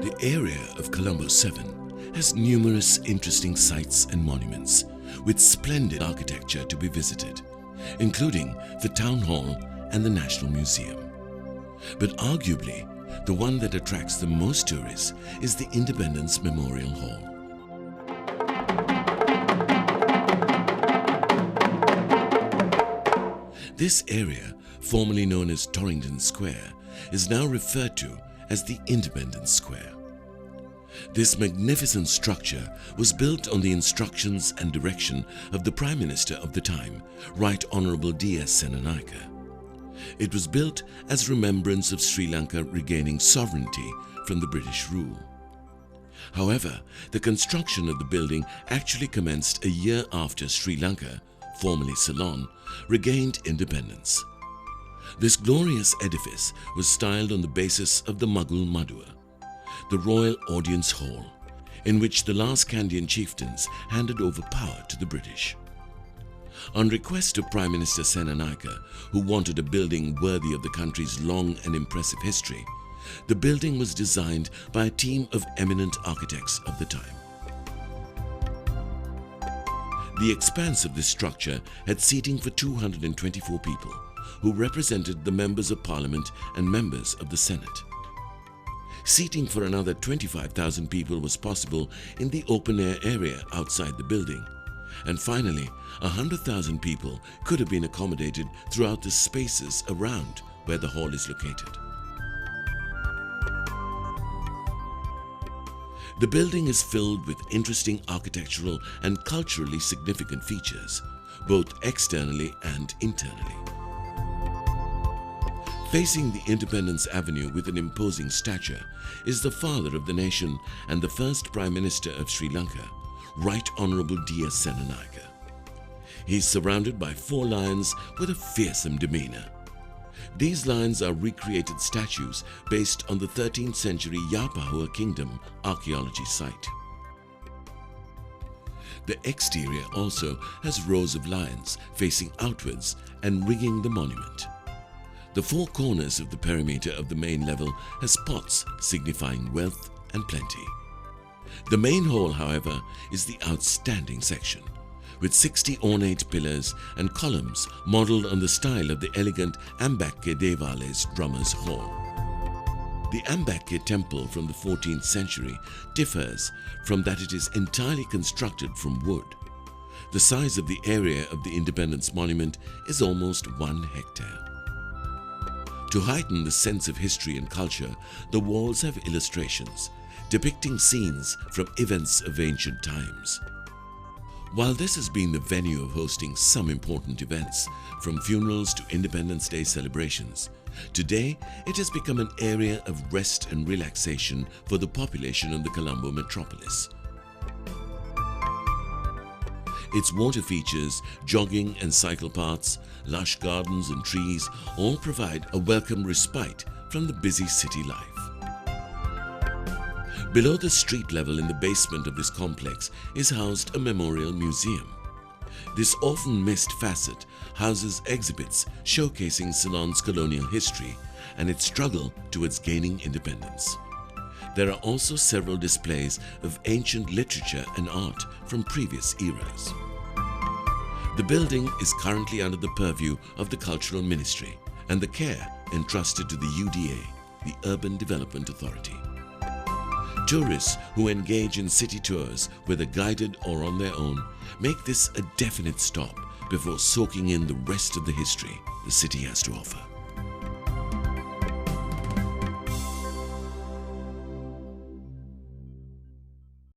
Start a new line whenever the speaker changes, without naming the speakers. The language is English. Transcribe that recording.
The area of Colombo 7 has numerous interesting sites and monuments with splendid architecture to be visited, including the Town Hall and the National Museum. But arguably, the one that attracts the most tourists is the Independence Memorial Hall. This area, formerly known as Torrington Square, is now referred to as the Independence Square. This magnificent structure was built on the instructions and direction of the Prime Minister of the time, Right Honourable D.S.Senanayake. It was built as remembrance of Sri Lanka regaining sovereignty from the British rule. However, the construction of the building actually commenced a year after Sri Lanka, formerly Ceylon, regained independence. This glorious edifice was styled on the basis of the Mughal Madhua, the Royal Audience Hall, in which the last Kandyan chieftains handed over power to the British. On request of Prime Minister Senanayake, who wanted a building worthy of the country's long and impressive history, the building was designed by a team of eminent architects of the time. The expanse of this structure had seating for 224 people, who represented the members of Parliament and members of the Senate. Seating for another 25,000 people was possible in the open-air area outside the building, and finally 100,000 people could have been accommodated throughout the spaces around where the hall is located. The building is filled with interesting architectural and culturally significant features, both externally and internally. Facing the Independence Avenue with an imposing stature is the father of the nation and the first Prime Minister of Sri Lanka, Right Honourable D.S.Senanayake. He is surrounded by 4 lions with a fearsome demeanour. These lions are recreated statues based on the 13th century Yapahua Kingdom archaeology site. The exterior also has rows of lions facing outwards and ringing the monument. The 4 corners of the perimeter of the main level has pots signifying wealth and plenty. The main hall, however, is the outstanding section, with 60 ornate pillars and columns modelled on the style of the elegant Ambakke Devale's Drummers Hall. The Ambakke temple from the 14th century differs from that it is entirely constructed from wood. The size of the area of the Independence Monument is almost 1 hectare. To heighten the sense of history and culture, the walls have illustrations depicting scenes from events of ancient times. While this has been the venue of hosting some important events, from funerals to Independence Day celebrations, today it has become an area of rest and relaxation for the population of the Colombo metropolis. Its water features, jogging and cycle paths, lush gardens and trees all provide a welcome respite from the busy city life. Below the street level in the basement of this complex is housed a memorial museum. This often missed facet houses exhibits showcasing Ceylon's colonial history and its struggle towards gaining independence. There are also several displays of ancient literature and art from previous eras. The building is currently under the purview of the Cultural Ministry and the care entrusted to the UDA, the Urban Development Authority. Tourists who engage in city tours, whether guided or on their own, make this a definite stop before soaking in the rest of the history the city has to offer.